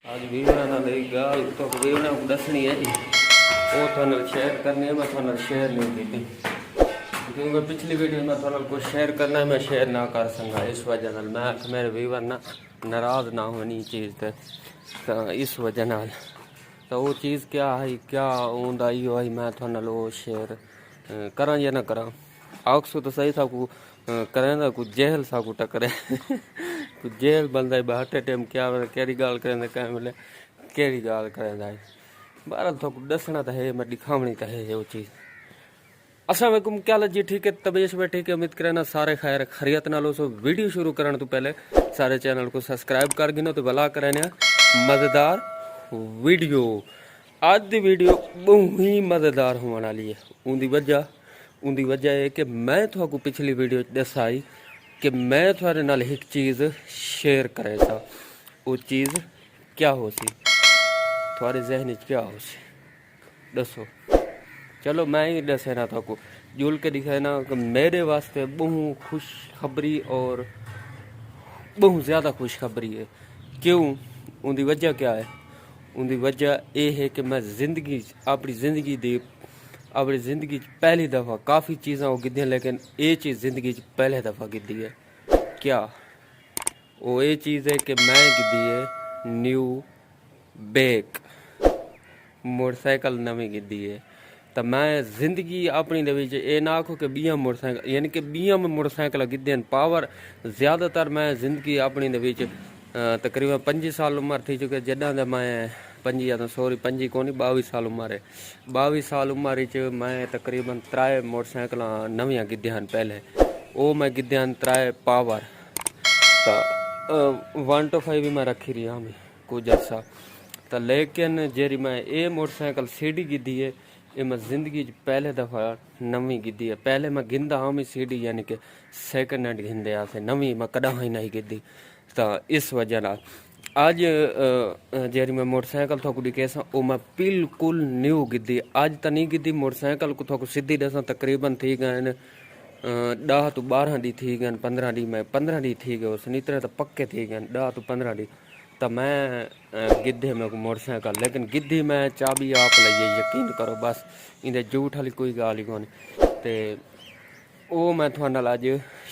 आज ਵੀਰਾਂ ਨਾਲ ਇਹ ਗੱਲ ਤੋਂ ਵੀਰਾਂ ਨੂੰ ਦੱਸਣੀ ਹੈ ਜੀ ਉਹ ਤੁਹਾਨੂੰ ਸ਼ੇਅਰ ਕਰਨੀ ਹੈ। मैं ਤੁਹਾਨੂੰ शेयर नहीं ਕੀਤੀ क्योंकि पिछली वीडियो में ਤੁਹਾਨੂੰ कुछ शेयर करना है मैं शेयर ना कर सका इस वजह नाल मैं मेरे व्यूअर ना नाराज़ ना होनी चीज़ तो इस वजह नाल तो वो चीज़ क्या है क्या होंदा इहो है मैं ਤੁਹਾਨੂੰ शेयर करा या ना करा आखसो तो सही था को करें कुछ जेल सा को टकरे कुछ जेल बंदा बाटे टाइम क्या केड़ी गाल करें क्या मिले केड़ी गाल करें बारह तो दसना तो है मैं दिखावनी तो है वो चीज़। अस्सलाम वालेकुम क्या हाल जी ठीक है तबीयत में ठीक है उम्मीद करना सारे खैर खैरियत नालो सो वीडियो शुरू करने तो पहले सारे चैनल को सब्सक्राइब कर गिनो तो भला करें मज़ेदार वीडियो आज दी वीडियो बहुत ही मज़ेदार होने वाली है उनकी वजह है कि मैं थोड़ा पिछली वीडियो दसाई कि मैं थोड़े नाल एक चीज़ शेयर करे सा वो चीज़ क्या हो सी थोड़े जहन क्या हो सी दसो चलो मैं ही दसे ना थको जुल के दिखाए ना कि मेरे वास्ते बहुत खुशखबरी और बहुत ज़्यादा खुशखबरी है। क्यों उनकी वजह क्या है उनकी वजह ये है कि मैं अपनी ज़िंदगी पहली दफ़ा काफ़ी चीज़ा वो गिद्दियाँ लेकिन ये चीज़ ज़िंदगी पहले दफ़ा गिद्दी है क्या वो ये चीज़ है कि मैं गिद्दी है न्यू बैक मोटरसाइकिल नवी गिद्दी है। तो मैं जिंदगी अपनी ये ना आखो कि 20 मोटरसाइकिल यानी कि 20 मोटरसाइकिल गिद्दे पावर ज़्यादातर मैं जिंदगी अपनी तकरीबन 25 साल उम्र थी चुके जदा मैं 25 या तो सॉरी 25 को नहीं 22 साल उम्र है 22 साल उम्र मैं तकरीबन 3 मोटरसाइकिल नवियाँ गिद्दियाँ पहले वो मैं गिद्दियाँ 3 पावर तो 125 भी मैं रखी रही हमें कुछ अर्सा तो लेकिन जेरी मैं ये मोटरसाइकिल सीडी गिद्दी है ये मैं ज़िंदगी पहले दफ़ा नवी गिद्दी है। पहले मैं गिंदा हाँ मैं सीडी यानी कि सैकेंड हैंड गिंदे आसे नवी मैं कदा ही नहीं गिद्दी तो इस वजह ना आज जेरी मैं मोटरसाइकिल थोक दिखेसा वो मैं बिल्कुल न्यू गिद्दी आज तो नहीं गिद्दी मोटरसाइकिल को थोक सीधी दसा तकरीबन थी गए 10 तो 12 डी थी गए 15 डी मैं 15 डी थी गए सनीतरे तो पक्के थी गए 10 तो 15 डी तो मैं गिद्धे में मोटरसाइकिल लेकिन गिद्धी मैं चाबी आप लाइए यकीन करो बस इंदे झूठ वाली कोई गाल ही कौन ते वो मैं थोड़े नाल अज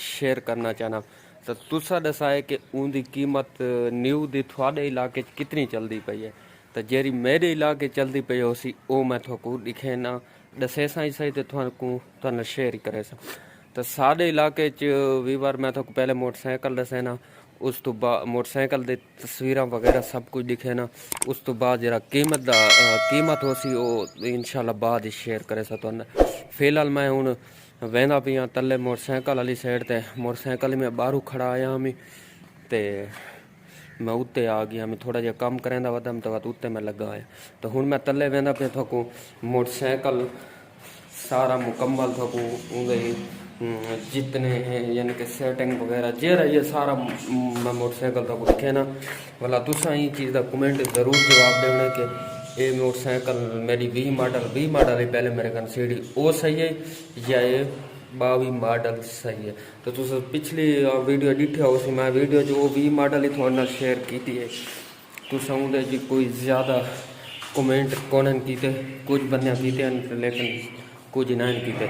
शेयर करना चाहना तो तुसा दसाए कि उनकी कीमत न्यू दी थोड़े इलाके कितनी चलती पई है तो जेरी मेरे इलाके चलती पई उसी वो मैं थोको दिखे ना दसे सा ही सही तो थोड़ा शेयर करे सा तो साढ़े इलाके वीवार मैं थोको पहले मोटरसाइकिल दसे ना उस तो बाद मोटरसाइकिल दे तस्वीर वगैरह सब कुछ दिखे ना उस तो बाद जरा कीमत हो सी वो इंशाल्लाह बाद शेयर करे सा तो फिलहाल मैं हूँ वहदा पी हाँ तले मोटरसाइकिल वाली साइड ते मोटरसाइकिल में बाहरों खड़ा आया हमें तो मैं उत्ते आ गया मैं थोड़ा जहा कम करें वदम तो उत्ते मैं लगा आया तो हूँ मैं तले वहदा पे थकूँ मोटरसाइकिल सारा मुकम्मल थकूँ उनके जितने हैं यानी कि सेटिंग वगैरह जेरा ये सारा मैं मोटरसाइकिल तक दिखे ना वाला तुसा ही चीज़ का कमेंट ज़रूर जवाब देने कि ये मोटरसाइकिल मेरी 20 मॉडल है पहले मेरे कन सीडी वो सही है या ये 22 मॉडल सही है तो तुस पिछली वीडियो डिठे हो मैं वीडियो जो 20 मॉडल ही थोड़ा शेयर की है तुसा उनके जी कोई ज़्यादा कमेंट कौन किए कुछ बंद किए लेकिन कुछ नहीं किए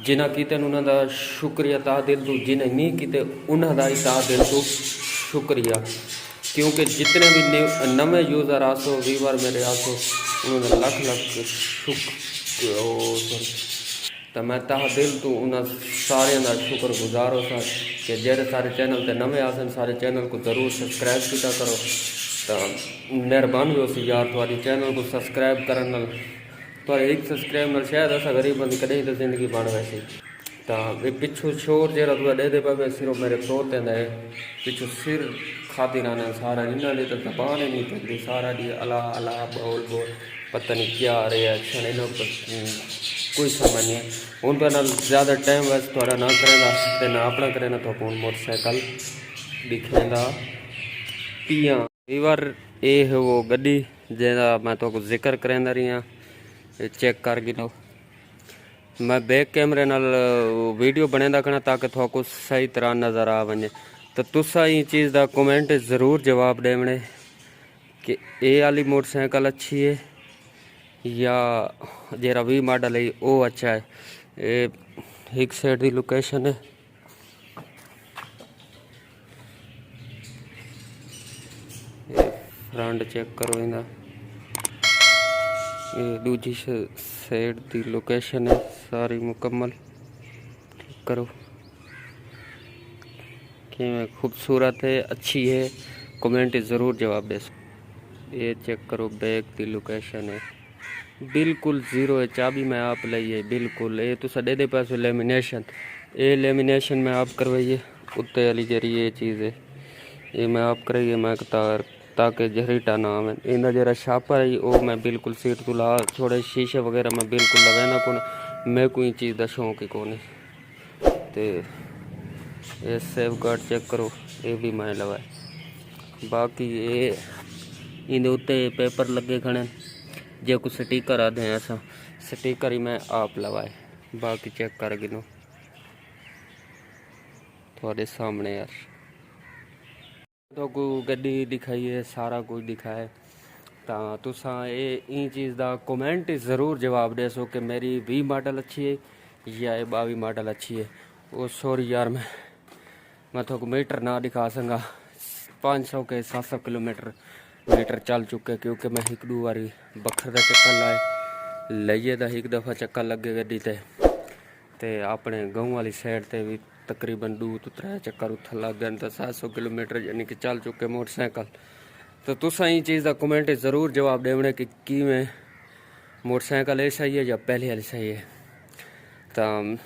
जिन्हें किते उन्होंने शुक्रिया ता दिल तो जिन्हें नहीं किते उन्होंने ही ता दिल तो शुक्रिया क्योंकि जितने भी नवे यूज़र आसो वीवर मेरे आसो उन्होंने लख तो मैं ता दिल तो उन्होंने सारे का शुक्र गुजार हो सा कि जेरे सारे चैनल ते नवे आसन सारे चैनल को ज़रूर सब्सक्राइब किया करो तो मेहरबानी हो सी यार थोड़ी चैनल को सब्सक्राइब करने तो एक सब्सक्राइब न शायद असा गरीब बंद कदे तो जिंदगी बन वैसे तो पिछू शोर जरा थोड़ा दे पे सिर्फ मेरे प्रोते पिछू सिर खाती रहना सारा इन्होंने तो जबान ही नहीं चलती सारा डी अला अला बोल पता नहीं क्या आ रहा है अच्छा नहीं कोई समझ नहीं हूँ तो ज़्यादा टाइम वेस्ट थोड़ा ना करें ना अपना करें तो हूँ मोटरसाइकिल दिखेंदा पिया बार ये है वो गड्डी जैसा मैं तो जिक्र करेंदा रही हाँ चेक कर गिनो मैं बैक कैमरे नाल वीडियो बने रखना ताकि थोको सही तरह नज़र आ वने तो तुसा ही चीज़ का कमेंट ज़रूर जवाब देने कि ये वाली मोटरसाइकिल अच्छी है या जेरा वी मॉडल है वो अच्छा है। ये एक साइड की लोकेशन है, ये फ्रंट चेक करो इना, ये दूजी साइड की लोकेशन है सारी मुकम्मल। चेक करो कि खूबसूरत है, अच्छी है, कमेंट ज़रूर जवाब दे। ये चेक करो बैग की लोकेशन है, बिल्कुल ज़ीरो है। चाबी मैं आप लाइए बिल्कुल। ये तो दे दे पास लेमिनेशन, ये लेमिनेशन में आप करवाइए उत्ते वाली जरी ये चीज़ है, ये मैं आप कराइए मैं ताकि जहरीटा ना आवे। इनका जरा छापा है वो मैं बिल्कुल सीट तो ला थोड़े शीशे वगैरह मैं बिल्कुल लगाना कौन, मैं कोई चीज़ का शौक ही कौन। तो ये सेफ गार्ड चेक करो, ये भी मैं लगाए। बाकी ये इन उत्ते पेपर लगे खड़े, जे कुछ स्टिकर आते हैं ऐसा स्टिकर ही मैं आप लगाए। बाकी चेक कर गिनो थोड़े सामने यार, तो को गड्डी दिखाई है, सारा कुछ दिखाए। तो तुसा ये चीज़ का कमेंट ज़रूर जवाब दे सो कि मेरी 20 मॉडल अच्छी है या ये 22 मॉडल अच्छी है। वो सॉरी यार, मैं तो मीटर ना दिखा सकूँगा, 500 के 700 किलोमीटर चल चुके, क्योंकि मैं एक दो बारी बखर का चक्कर लाए लाइए तो एक दफ़ा चक्कर लगे गड्डी ते अपने गाँव वाली साइड ते भी तकरीबन 2 तो 3 चक्कर उत्थे लग गए। तो 700 किलोमीटर यानी कि चल चुके मोटरसाइकिल। तो तुसा ये चीज़ का कमेंट ज़रूर जवाब देने कि में मोटरसाइकिल ये सही है या पहले वाली सही है। तो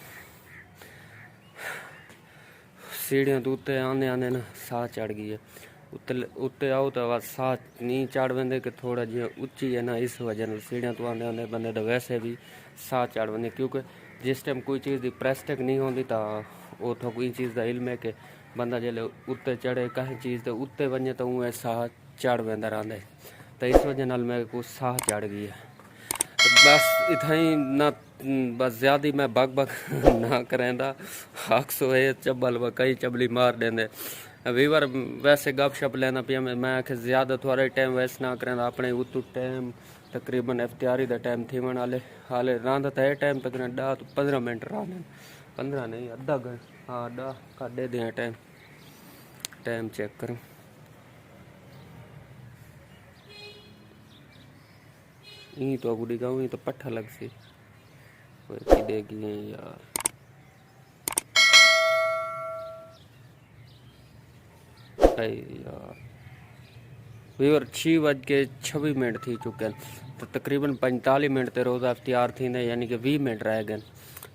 सीढ़ियाँ तो उत्ते आने आने ना साह चढ़ गई है, उत्ते आओ तो बस साह नहीं चढ़ बंदे कि थोड़ा जी उच्ची है ना, इस वजह सीढ़ियाँ तो आने आने बंदे तो वैसे भी साह चढ़ बंदे। क्योंकि जिस टाइम कोई चीज़ की प्रेस्टिक नहीं होती तो वो तो कोई चीज़ का इल्म है कि बंदा जल्द उत्ते चढ़े कहीं चीज़ तो उत्ते वजे तो वो साह चढ़ बंदा रहा। तो इस वजह नाल मेरे को साह चढ़ गई है। बस इतना ही ना, बस ज़्यादा मैं बग बग ना करेंदा, हक सो है चबल व कई चबली मार देंदे। वीवर वैसे गप शप लेना पिया मैं आखे ज़्यादा थोड़ा टाइम वेस्ट ना करेंदा। अपने उतू टाइम तकरीबन इफ्तियारी का टाइम थी वन हाले रहा तो टाइम तकरीबन 10 तो 15 मिनट रहा, 15 नहीं अद्धा घंटा, हाँ 10 का दे दें टाइम चेक करूँ। यही तो गुड़ी गाँव ही तो पट्ठा लग सी देगी यार। यार वीवर 6:26 थी चुके हैं, तो तकरीबन 45 मिनट तो रोज़ा इफ्तियार थी, यानी कि 20 मिनट रह गए।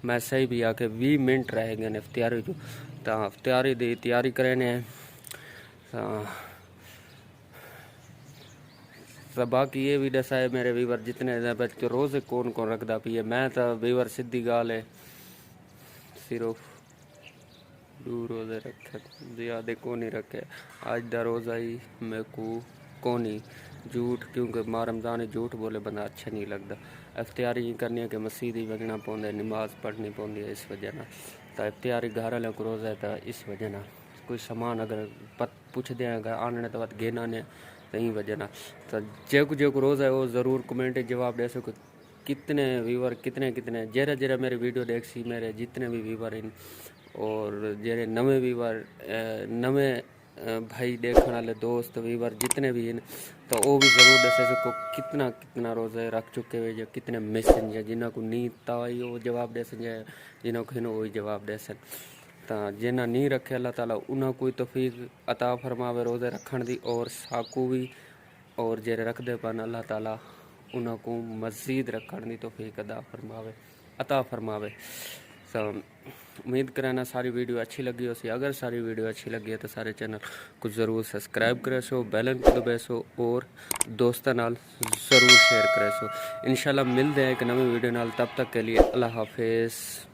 मैं सही भी आके 20 मिनट रह गए इफ्तियारी जो, तो इफ्तियारी की तैयारी करें। तो बाकी ये भी दसा है मेरे वीवर जितने बच्चे रोज़े कौन कौन रखता पी है। मैं तो वीवर सीधी गाल है सिर्फ 2 रोज़े रखे, ज़्यादा को नहीं रखे। आज दा रोज़ा ही मेरे को नहीं झूठ, क्योंकि माँ रमज़ान झूठ बोले बंदा अच्छा नहीं लगता। इफ्तियारी ही करनी है कि मसीद ही वगना पौंदा है, नमाज पढ़नी पौंदी है, इस वजह ना। तो इफ्तियारी घर वाले को रोज़ा है तो इस वजह ना कोई सामान अगर पूछते हैं अगर आने तो बात गेना ने यही वजह ना। तो जो रोज़ा है वो ज़रूर कमेंट जवाब दे सको कितने वीवर कितने जरा जरा मेरे वीडियो देख सी मेरे जितने भी वीवर इन, और जेरे नवे वीवर नवे भाई देखने वाले दोस्त वीवर जितने भी हैं, तो वो भी ज़रूर दसे सको कितना रोज़े रख चुके हुए जो कितने मिसन है, जिन्हों को नींद ताई वो जवाब दे सकें, जिन्हों को वही जवाब दे सन। तो जिन्हें नहीं रखे अल्लाह ताला उन्होंने कोई तौफीक अता फरमावे रोज़े रखने दी, और साकू भी और जेरे रखते पन अल्लाह ताला उन्हों को मज़ीद रखने की तौफीक अता फरमावे। तो उम्मीद करना सारी वीडियो अच्छी लगी हो सी। अगर सारी वीडियो अच्छी लगी है तो सारे चैनल को ज़रूर सब्सक्राइब करे सो, बेल को दबे सो, और दोस्तों नाल ज़रूर शेयर करे सो। इंशाल्लाह मिलते हैं एक नवी वीडियो नाल, तब तक के लिए अल्लाह हाफिज़।